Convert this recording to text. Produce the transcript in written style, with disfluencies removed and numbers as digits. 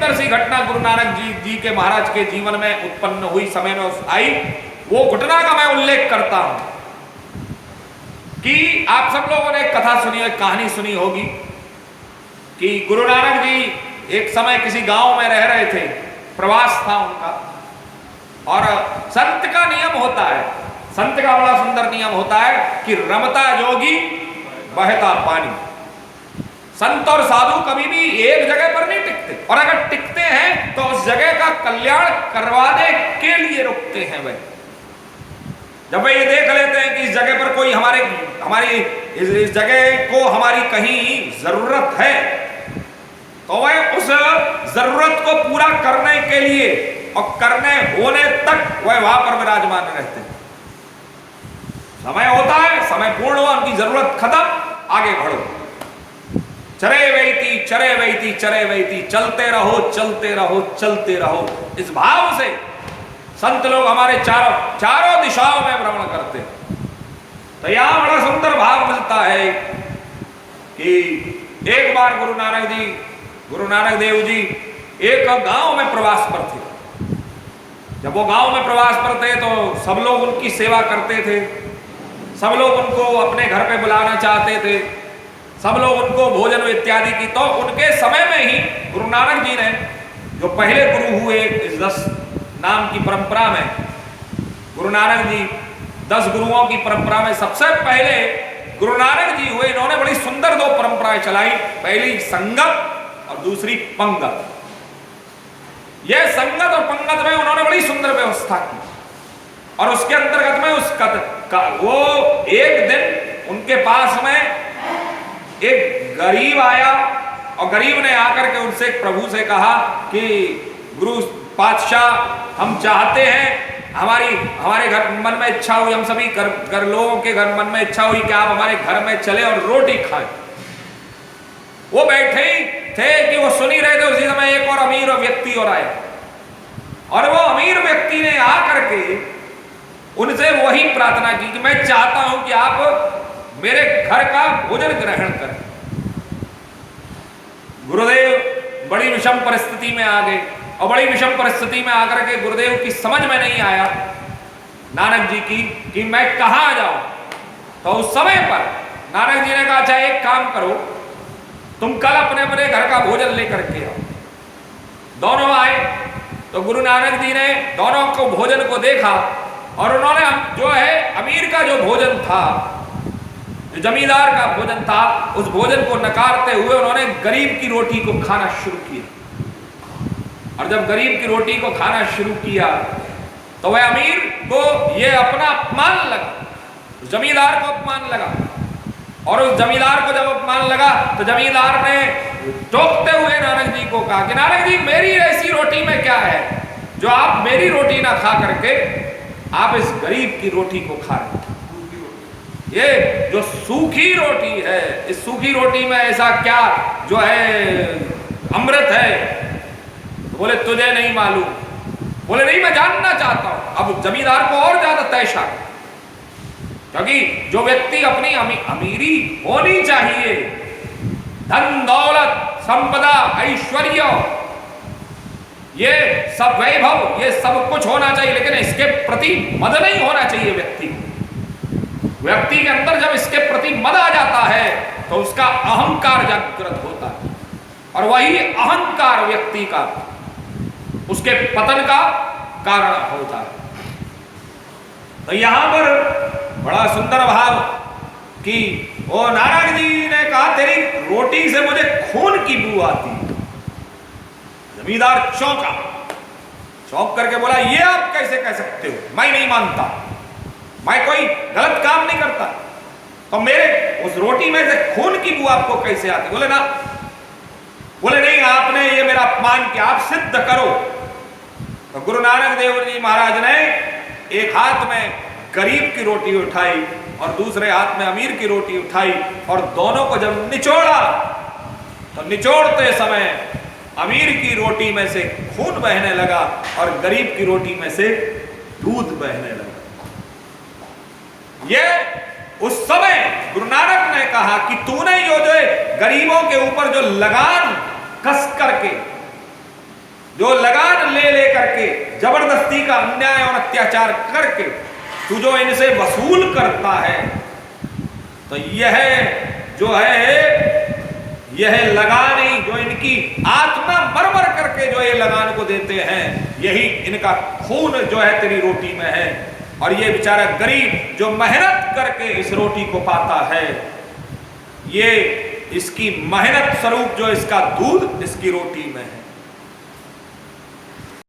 सुंदर सी घटना गुरु नानक जी के महाराज के जीवन में उत्पन्न हुई, समय में आई। वो घटना का मैं उल्लेख करता हूं कि आप सब लोगों ने कथा सुनी है, कहानी सुनी होगी कि गुरु नानक जी एक समय किसी गांव में रह रहे थे, प्रवास था उनका। और संत का नियम होता है, संत का बड़ा सुंदर नियम होता है कि रमता जोगी बहता पानी। संत और साधु कभी भी एक जगह पर नहीं टिकते, और अगर टिकते हैं तो उस जगह का कल्याण करवाने के लिए रुकते हैं। वे जब वे ये देख लेते हैं कि इस जगह पर कोई हमारी इस जगह को हमारी कहीं जरूरत है, तो वह उस जरूरत को पूरा करने के लिए और करने होने तक वह वहां पर विराजमान रहते हैं। समय होता है, समय पूर्ण हुआ, उनकी जरूरत खत्म, आगे बढ़ो। चरे वैती चरे वैती चरे वैती, चलते रहो चलते रहो चलते रहो। इस भाव से संत लोग हमारे चारों दिशाओं में भ्रमण करते हैं। तो यहां बड़ा सुंदर भाव मिलता है कि एक बार गुरु नानक देव जी एक गांव में प्रवास पर थे। जब वो गांव में प्रवास पर थे तो सब लोग उनकी सेवा करते थे, सब लोग उनको अपने घर पे बुलाना चाहते थे, सब लोग उनको भोजन इत्यादि की। तो उनके समय में ही गुरु नानक जी ने, जो पहले गुरु हुए इस 10 नाम की परंपरा में, गुरु नानक जी 10 गुरुओं की परंपरा में सबसे पहले गुरु नानक जी हुए। इन्होंने बड़ी सुंदर 2 परंपराएं चलाई, पहली संगत और दूसरी पंगत। यह संगत और पंगत में उन्होंने बड़ी सुंदर व्यवस्था की। और उसके अंतर्गत में वो एक दिन उनके पास में एक गरीब आया, और गरीब ने आकर के उनसे प्रभु से कहा कि गुरु पातशाह, हम चाहते हैं, हमारे घर मन में इच्छा हुई, हम सभी घर लोगों के घर मन में इच्छा हुई कि आप हमारे घर में चले और रोटी खाएं। वो बैठे ही थे कि वो सुन ही रहे थे, उसी समय एक और अमीर व्यक्ति और आया, और वो अमीर व्यक्ति ने आकर के उनसे वही प्रार्थना की कि मैं चाहता हूं कि आप मेरे घर का भोजन ग्रहण करें। गुरुदेव बड़ी विषम परिस्थिति में आ गए, और बड़ी विषम परिस्थिति में आकर के गुरुदेव की समझ में नहीं आया नानक जी की कि मैं कहां जाऊं। तो उस समय पर नानक जी ने कहा, अच्छा एक काम करो, तुम कल अपने अपने घर का भोजन लेकर के आओ। दोनों आए तो गुरु नानक जी ने दोनों को भोजन को देखा, और उन्होंने जो है अमीर का जो भोजन था, जो जमींदार का भोजन था, उस भोजन को नकारते हुए उन्होंने गरीब की रोटी को खाना शुरू किया। और जब गरीब की रोटी को खाना शुरू किया तो वह अमीर को यह अपना अपमान लगा, जमींदार को अपमान लगा। और उस जमींदार को जब अपमान लगा तो जमींदार ने टोकते हुए नानक जी को कहा कि नानक जी, मेरी ऐसी रोटी में क्या है जो आप मेरी रोटी ना खा करके आप इस गरीब की रोटी को खा रहे। ये जो सूखी रोटी है, इस सूखी रोटी में ऐसा क्या जो है अमृत है? तो बोले तुझे नहीं मालूम। बोले नहीं, मैं जानना चाहता हूं। अब जमींदार को और ज्यादा तैशा, क्योंकि जो व्यक्ति अपनी अमीरी होनी चाहिए, धन दौलत संपदा ऐश्वर्य, ये सब वैभव, ये सब कुछ होना चाहिए, लेकिन इसके प्रति मद नहीं होना चाहिए। व्यक्ति के अंदर जब इसके प्रति मद आ जाता है तो उसका अहंकार जागृत होता है, और वही अहंकार व्यक्ति का उसके पतन का कारण होता है। तो यहां पर बड़ा सुंदर भाव कि वो नारायण जी ने कहा, तेरी रोटी से मुझे खून की बू आती है। जमींदार चौंक करके बोला, ये आप कैसे कह सकते हो? मैं नहीं मानता, मैं कोई गलत काम नहीं करता, तो मेरे उस रोटी में से खून की बू आपको कैसे आती? बोले ना, बोले नहीं, आपने ये मेरा अपमान किया, आप सिद्ध करो। तो गुरु नानक देव जी महाराज ने एक हाथ में गरीब की रोटी उठाई और दूसरे हाथ में अमीर की रोटी उठाई, और दोनों को जब निचोड़ा तो निचोड़ते समय अमीर की रोटी में से खून बहने लगा और गरीब की रोटी में से दूध बहने लगा। ये उस समय गुरु नानक ने कहा कि तूने जो गरीबों के ऊपर जो लगान कस करके जो लगान ले ले करके जबरदस्ती का अन्याय और अत्याचार करके तू जो इनसे वसूल करता है, तो यह जो है यह लगान ही जो इनकी आत्मा मरमर करके जो ये लगान को देते हैं, यही इनका खून जो है तेरी रोटी में है। और ये बेचारा गरीब जो मेहनत करके इस रोटी को पाता है, ये इसकी मेहनत स्वरूप जो इसका दूध इसकी रोटी में है।